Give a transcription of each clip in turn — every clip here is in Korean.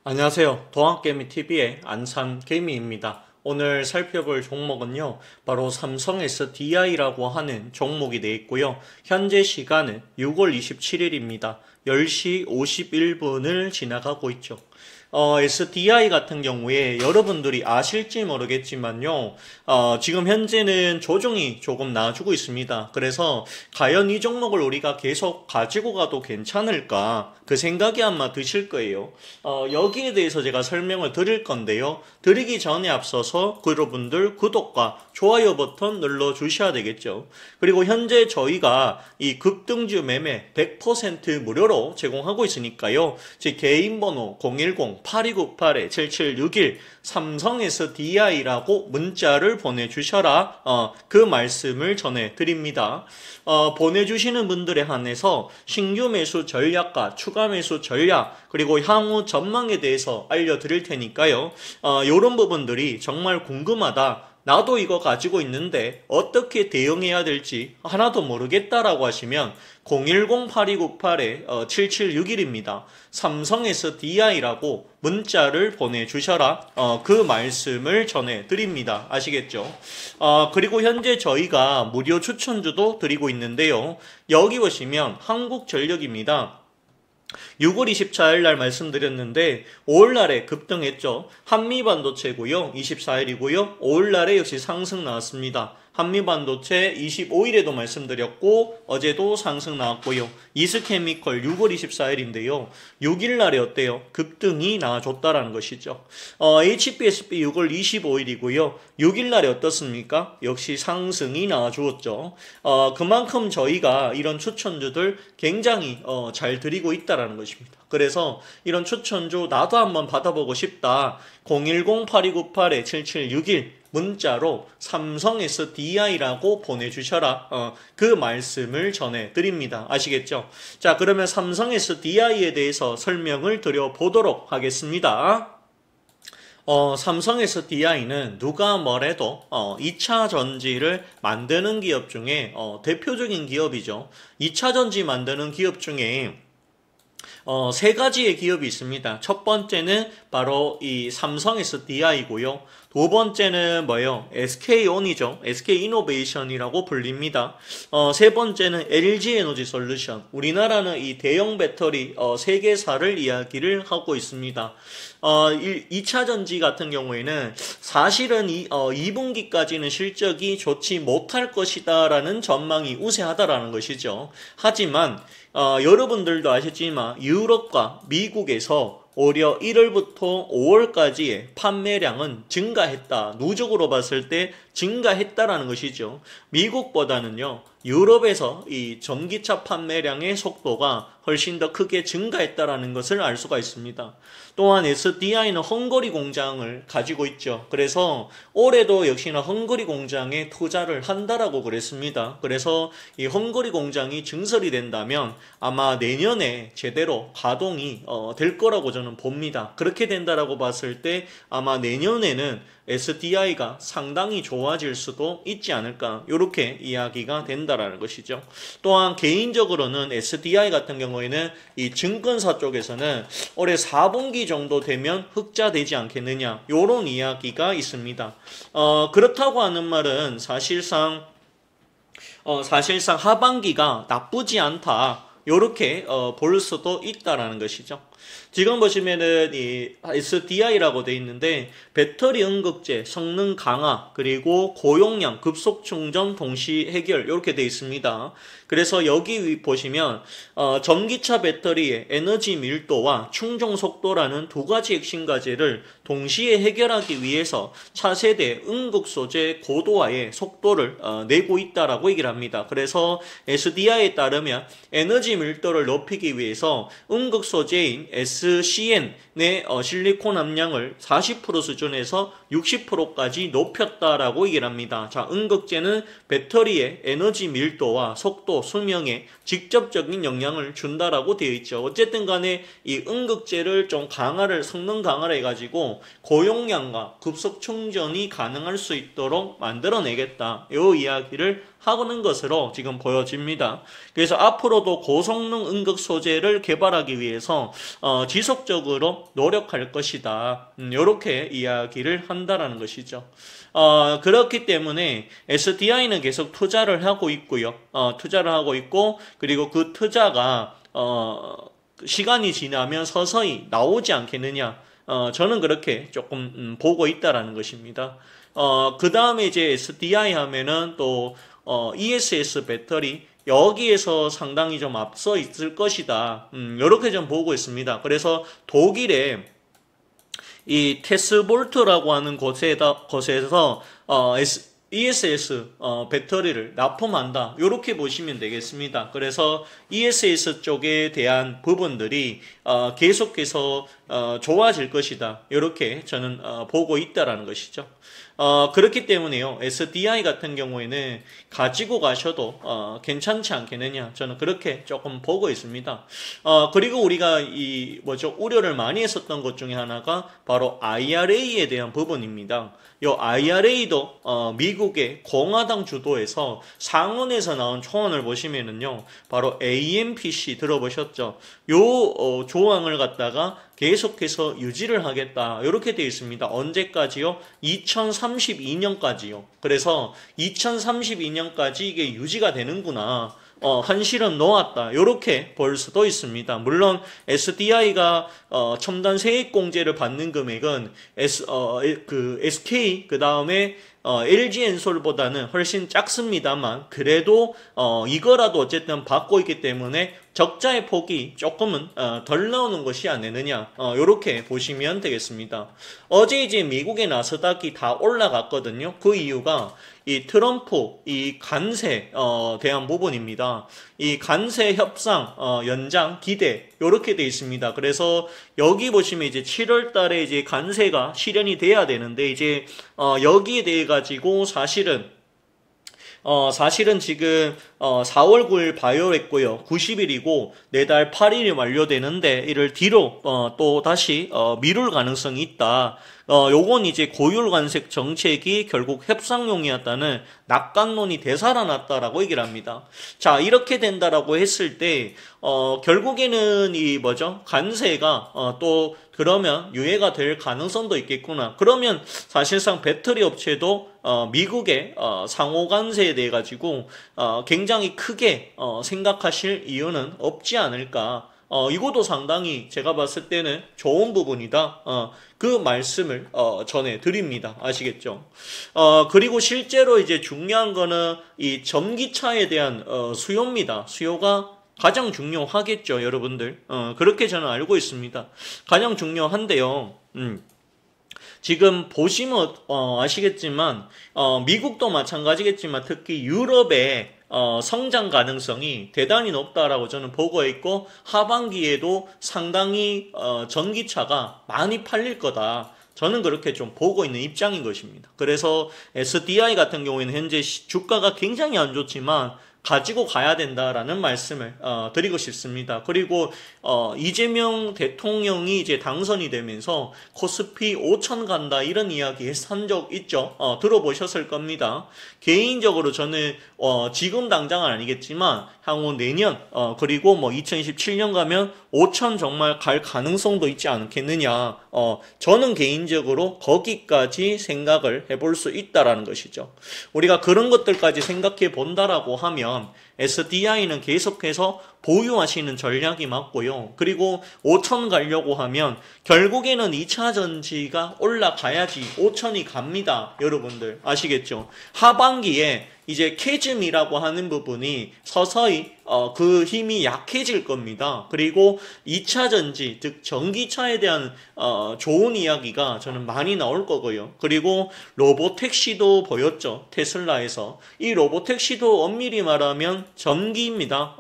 안녕하세요. 동학개미TV의 안산개미입니다. 오늘 살펴볼 종목은요, 바로 삼성 SDI라고 하는 종목이 되어 있고요. 현재 시간은 6월 27일입니다. 10시 51분을 지나가고 있죠. SDI 같은 경우에 여러분들이 아실지 모르겠지만요, 지금 현재는 조정이 조금 나와주고 있습니다. 그래서 과연 이 종목을 우리가 계속 가지고 가도 괜찮을까? 그 생각이 아마 드실 거예요. 여기에 대해서 제가 설명을 드릴 건데요. 드리기 전에 앞서서 여러분들 구독과 좋아요 버튼 눌러 주셔야 되겠죠. 그리고 현재 저희가 이 급등주 매매 100% 무료로 제공하고 있으니까요. 제 개인 번호 010-8298-7761 삼성 SDI라고 문자를 보내주셔라. 그 말씀을 전해드립니다. 보내주시는 분들에 한해서 신규 매수 전략과 추가 매수 전략 그리고 향후 전망에 대해서 알려드릴 테니까요. 이런 부분들이 정말 궁금하다. 나도 이거 가지고 있는데 어떻게 대응해야 될지 하나도 모르겠다라고 하시면 010-8298-7761입니다. 삼성 SDI라고 문자를 보내주셔라. 그 말씀을 전해드립니다. 아시겠죠? 그리고 현재 저희가 무료 추천주도 드리고 있는데요. 여기 보시면 한국전력입니다. 6월 24일 날 말씀드렸는데 5월 날에 급등했죠. 한미반도체고요. 24일이고요. 5월 날에 역시 상승 나왔습니다. 한미반도체 25일에도 말씀드렸고 어제도 상승 나왔고요. 이스케미컬 6월 24일인데요. 6일 날에 어때요? 급등이 나와줬다라는 것이죠. HPSB 6월 25일이고요. 6일 날에 어떻습니까? 역시 상승이 나와주었죠. 그만큼 저희가 이런 추천주들 굉장히 잘 드리고 있다라는 것입니다. 그래서 이런 추천주 나도 한번 받아보고 싶다. 010-8298-7761 문자로 삼성 SDI라고 보내주셔라. 그 말씀을 전해드립니다. 아시겠죠? 자, 그러면 삼성 SDI에 대해서 설명을 드려보도록 하겠습니다. 삼성 SDI는 누가 뭐래도 2차 전지를 만드는 기업 중에 대표적인 기업이죠. 2차 전지 만드는 기업 중에 세 가지의 기업이 있습니다. 첫 번째는 바로 이 삼성 SDI고요. 두 번째는 뭐예요? SK온이죠. SK이노베이션이라고 불립니다. 세 번째는 LG에너지솔루션. 우리나라는 이 대형 배터리 세 개사를 이야기를 하고 있습니다. 2차 전지 같은 경우에는 사실은 2분기까지는 실적이 좋지 못할 것이다라는 전망이 우세하다라는 것이죠. 하지만 여러분들도 아시지만 유럽과 미국에서 오히려 1월부터 5월까지의 판매량은 증가했다. 누적으로 봤을 때 증가했다라는 것이죠. 미국보다는요. 유럽에서 이 전기차 판매량의 속도가 훨씬 더 크게 증가했다라는 것을 알 수가 있습니다. 또한 SDI는 헝거리 공장을 가지고 있죠. 그래서 올해도 역시나 헝거리 공장에 투자를 한다라고 그랬습니다. 그래서 이 헝거리 공장이 증설이 된다면 아마 내년에 제대로 가동이 될 거라고 저는 봅니다. 그렇게 된다라고 봤을 때 아마 내년에는 SDI가 상당히 좋아질 수도 있지 않을까 이렇게 이야기가 된다라는 것이죠. 또한 개인적으로는 SDI 같은 경우에는 이 증권사 쪽에서는 올해 4분기 정도 되면 흑자되지 않겠느냐 이런 이야기가 있습니다. 그렇다고 하는 말은 사실상 하반기가 나쁘지 않다. 요렇게 볼 수도 있다라는 것이죠. 지금 보시면은 이 SDI라고 되어 있는데 배터리 응급제, 성능 강화, 그리고 고용량, 급속 충전 동시 해결 이렇게 되어 있습니다. 그래서 여기 보시면 전기차 배터리의 에너지 밀도와 충전 속도라는 두 가지 핵심 과제를 동시에 해결하기 위해서 차세대 응급 소재 고도화의 속도를 내고 있다라고 얘기를 합니다. 그래서 SDI에 따르면 에너지 밀도를 높이기 위해서 응급 소재인 SCN의 실리콘 함량을 40% 수준에서 60%까지 높였다라고 얘기를 합니다. 자, 음극재는 배터리의 에너지 밀도와 속도, 수명에 직접적인 영향을 준다라고 되어 있죠. 어쨌든 간에 이 음극재를 좀 성능 강화를 해가지고 고용량과 급속 충전이 가능할 수 있도록 만들어내겠다. 이 이야기를 하는 것으로 지금 보여집니다. 그래서 앞으로도 고성능 음극 소재를 개발하기 위해서 지속적으로 노력할 것이다. 이렇게 이야기를 한다라는 것이죠. 그렇기 때문에 SDI는 계속 투자를 하고 있고요. 투자를 하고 있고, 그리고 그 투자가 시간이 지나면 서서히 나오지 않겠느냐. 저는 그렇게 조금 보고 있다라는 것입니다. 그 다음에 이제 SDI 하면은 또 ESS 배터리, 여기에서 상당히 좀 앞서 있을 것이다. 이렇게 좀 보고 있습니다. 그래서 독일의 이 테스볼트라고 하는 곳에서 ESS 배터리를 납품한다. 이렇게 보시면 되겠습니다. 그래서 ESS 쪽에 대한 부분들이 계속해서 좋아질 것이다. 이렇게 저는 보고 있다라는 것이죠. 그렇기 때문에요. SDI 같은 경우에는 가지고 가셔도 괜찮지 않겠느냐. 저는 그렇게 조금 보고 있습니다. 그리고 우리가 우려를 많이 했었던 것 중에 하나가 바로 IRA에 대한 부분입니다. 이 IRA도 미국의 공화당 주도에서 상원에서 나온 초안을 보시면은요, 바로 AMPC 들어보셨죠? 요 조항을 갖다가 계속해서 유지를 하겠다. 이렇게 되어 있습니다. 언제까지요? 2032년까지요. 그래서 2032년까지 이게 유지가 되는구나. 한실은 놓았다. 이렇게 볼 수도 있습니다. 물론 SDI가 첨단 세액공제를 받는 금액은 SK 그 다음에 LG엔솔보다는 훨씬 작습니다만, 그래도 이거라도 어쨌든 받고 있기 때문에 적자의 폭이 조금은 덜 나오는 것이 아니느냐, 이렇게 보시면 되겠습니다. 어제 이제 미국의 나스닥이 다 올라갔거든요. 그 이유가 이 트럼프 이 관세 대한 부분입니다. 이 관세 협상 연장 기대 이렇게 돼 있습니다. 그래서 여기 보시면 이제 7월 달에 이제 관세가 실현이 돼야 되는데, 이제 여기에 대해 가지고 사실은 지금 4월 9일 발효했고요. 90일이고 내달 8일이 완료되는데 이를 뒤로 또 다시 미룰 가능성이 있다. 요건 이제 고율관세 정책이 결국 협상용이었다는 낙관론이 되살아났다라고 얘기를 합니다. 자, 이렇게 된다라고 했을 때 결국에는 관세가 또 그러면 유예가 될 가능성도 있겠구나. 그러면 사실상 배터리 업체도 미국의 상호 관세에 대해 가지고 굉장히 크게 생각하실 이유는 없지 않을까. 이것도 상당히 제가 봤을 때는 좋은 부분이다. 그 말씀을 전해드립니다. 아시겠죠? 그리고 실제로 이제 중요한 거는 이 전기차에 대한 수요입니다. 수요가 가장 중요하겠죠, 여러분들. 그렇게 저는 알고 있습니다. 가장 중요한데요. 지금 보시면 아시겠지만 미국도 마찬가지겠지만 특히 유럽의 성장 가능성이 대단히 높다라고 저는 보고 있고, 하반기에도 상당히 전기차가 많이 팔릴 거다. 저는 그렇게 좀 보고 있는 입장인 것입니다. 그래서 SDI 같은 경우에는 현재 주가가 굉장히 안 좋지만 가지고 가야 된다라는 말씀을 드리고 싶습니다. 그리고 이재명 대통령이 이제 당선이 되면서 코스피 5천 간다 이런 이야기 한 적 있죠. 들어보셨을 겁니다. 개인적으로 저는 지금 당장은 아니겠지만 향후 내년 그리고 2027년 가면 5천 정말 갈 가능성도 있지 않겠느냐. 저는 개인적으로 거기까지 생각을 해볼 수 있다라는 것이죠. 우리가 그런 것들까지 생각해 본다라고 하면 SDI는 계속해서 보유하시는 전략이 맞고요. 그리고 5천 가려고 하면 결국에는 2차 전지가 올라가야지 5천이 갑니다. 여러분들 아시겠죠? 하반기에 이제 캐즘이라고 하는 부분이 서서히 그 힘이 약해질 겁니다. 그리고 2차 전지, 즉 전기차에 대한 좋은 이야기가 저는 많이 나올 거고요. 그리고 로보택시도 보였죠. 테슬라에서. 이 로보택시도 엄밀히 말하면 전기입니다.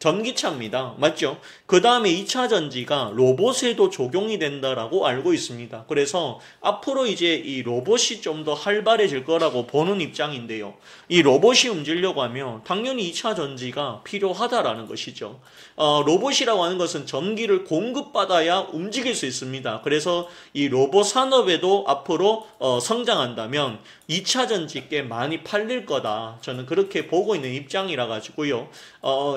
전기차입니다. 맞죠? 그 다음에 2차 전지가 로봇에도 적용이 된다라고 알고 있습니다. 그래서 앞으로 이제 이 로봇이 좀 더 활발해질 거라고 보는 입장인데요. 이 로봇이 움직이려고 하면 당연히 2차 전지가 필요하다라는 것이죠. 로봇이라고 하는 것은 전기를 공급받아야 움직일 수 있습니다. 그래서 이 로봇 산업에도 앞으로 성장한다면 2차 전지 꽤 많이 팔릴 거다. 저는 그렇게 보고 있는 입장이라 가지고요.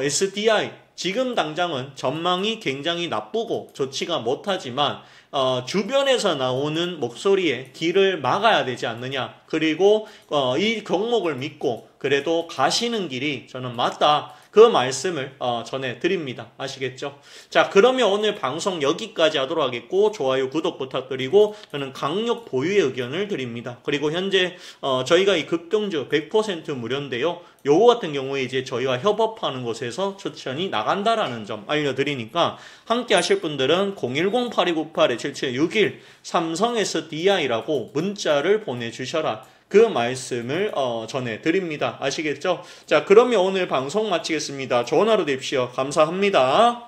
SDI 지금 당장은 전망이 굉장히 나쁘고 좋지가 못하지만 주변에서 나오는 목소리에 귀를 막아야 되지 않느냐. 그리고 이 종목을 믿고 그래도 가시는 길이 저는 맞다. 그 말씀을 전해드립니다. 아시겠죠? 자, 그러면 오늘 방송 여기까지 하도록 하겠고 좋아요, 구독 부탁드리고 저는 강력 보유의 의견을 드립니다. 그리고 현재 저희가 이 급등주 100% 무료인데요. 요거 같은 경우에 이제 저희와 협업하는 곳에서 추천이 나간다라는 점 알려드리니까 함께 하실 분들은 010-8298-7761 삼성 SDI라고 문자를 보내주셔라. 그 말씀을 전해드립니다. 아시겠죠? 자, 그러면 오늘 방송 마치겠습니다. 좋은 하루 되십시오. 감사합니다.